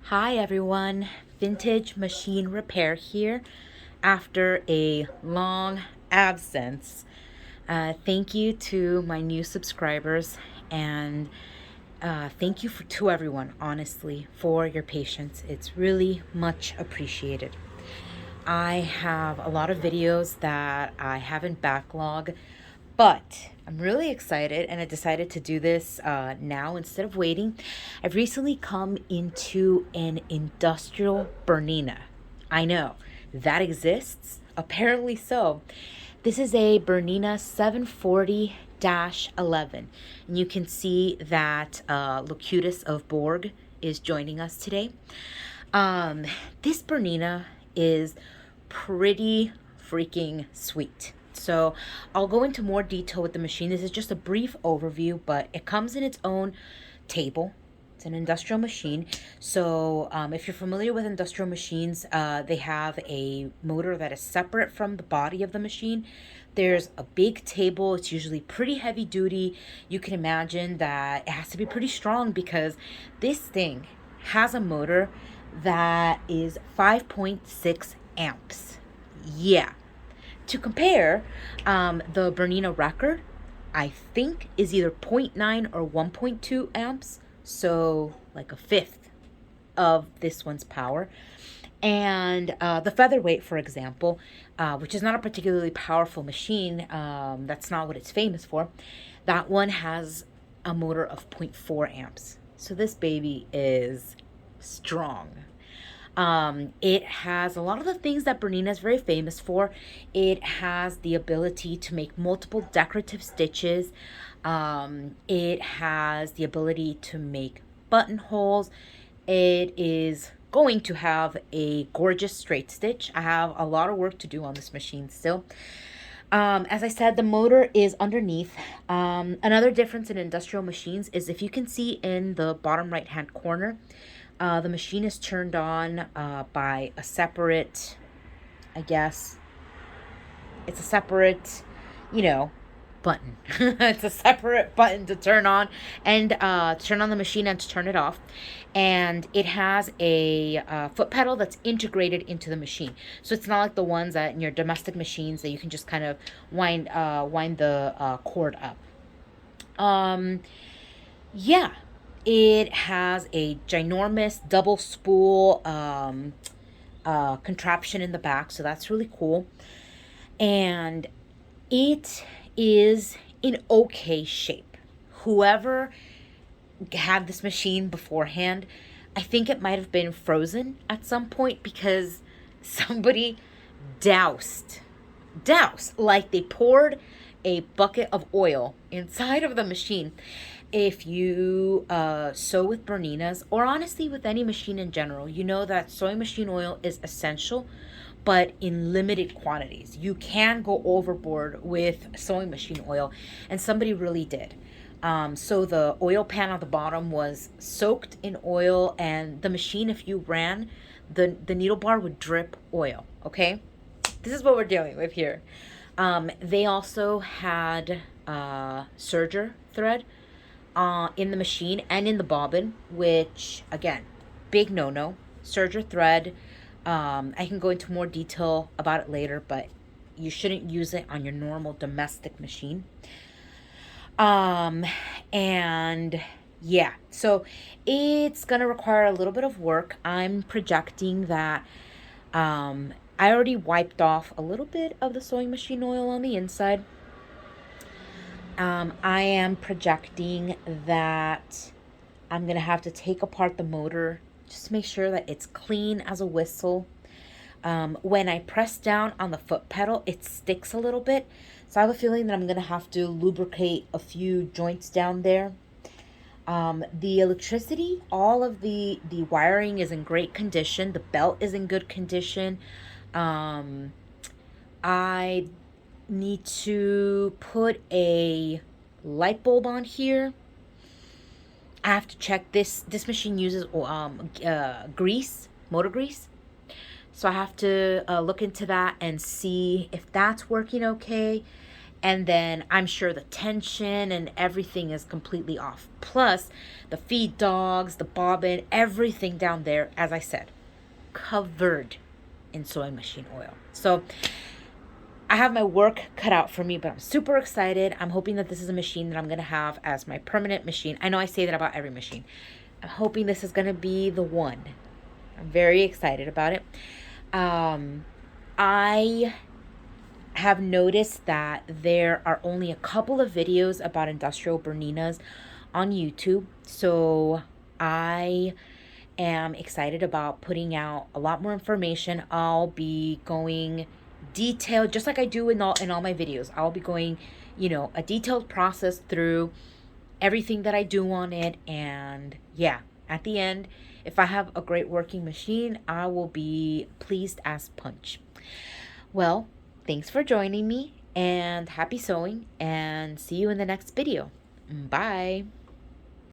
Hi everyone, Vintage Machine Repair here after a long absence. Thank you to my new subscribers and thank you to everyone, honestly, for your patience. It's really much appreciated. I have a lot of videos that I have in backlog, but I'm really excited and I decided to do this now instead of waiting. I've recently come into an industrial Bernina. I know that exists. Apparently so. This is a Bernina 740 11. And you can see that Locutus of Borg is joining us today. Um, this Bernina is pretty freaking sweet. So I'll go into more detail with the machine. This is just a brief overview, but it comes in its own table. It's an industrial machine. So if you're familiar with industrial machines, they have a motor that is separate from the body of the machine. There's a big table. It's usually pretty heavy duty. You can imagine that it has to be pretty strong because this thing has a motor that is 5.6 amps. Yeah. To compare, the Bernina record, I think, is either zero point 0.9 or 1.2 amps, so like a fifth of this one's power. And the featherweight, for example, which is not a particularly powerful machine, that's not what it's famous for, that one has a motor of zero point 0.4 amps. So this baby is strong. It has a lot of the things that Bernina is very famous for. It has the ability to make multiple decorative stitches. It has the ability to make buttonholes. It is going to have a gorgeous straight stitch. I have a lot of work to do on this machine still. As I said, the motor is underneath. Another difference in industrial machines is if you can see in the bottom right hand corner, the machine is turned on by a separate, I guess, it's a separate, you know, button. It's a separate button to turn on and to turn on the machine and to turn it off. And it has a foot pedal that's integrated into the machine. So it's not like the ones that in your domestic machines that you can just kind of wind the cord up. Yeah, it has a ginormous double spool contraption in the back, so that's really cool. And it is in okay shape. Whoever had this machine beforehand, I think it might have been frozen at some point because somebody doused, like they poured a bucket of oil inside of the machine. If you sew with Berninas, or honestly with any machine in general, you know that sewing machine oil is essential, but in limited quantities. You can go overboard with sewing machine oil, and somebody really did. So the oil pan on the bottom was soaked in oil, and the machine, if you ran, the needle bar would drip oil. Okay, this is what we're dealing with here. They also had serger thread in the machine and in the bobbin, which again, big no-no. Serger thread. I can go into more detail about it later, but you shouldn't use it on your normal domestic machine. And yeah, so it's gonna require a little bit of work. I'm projecting that I already wiped off a little bit of the sewing machine oil on the inside. I am projecting that I'm gonna have to take apart the motor just to make sure that it's clean as a whistle. When I press down on the foot pedal, it sticks a little bit. So I have a feeling that I'm gonna have to lubricate a few joints down there. The electricity, all of the wiring is in great condition. The belt is in good condition. I need to put a light bulb on here. I have to check this machine uses grease, motor grease. So I have to look into that and see if that's working okay. And then I'm sure the tension and everything is completely off. Plus, the feed dogs, the bobbin, everything down there, as I said, covered in sewing machine oil. So I have my work cut out for me, but I'm super excited. I'm hoping that this is a machine that I'm going to have as my permanent machine. I know I say that about every machine. I'm hoping this is going to be the one. I'm very excited about it. I have noticed that there are only a couple of videos about industrial Berninas on YouTube. So I am excited about putting out a lot more information. I'll be going detailed, just like I do in all my videos. I'll be going, a detailed process through everything that I do on it. And yeah, at the end, if I have a great working machine, I will be pleased as punch. Well, thanks for joining me, and happy sewing, and see you in the next video. Bye.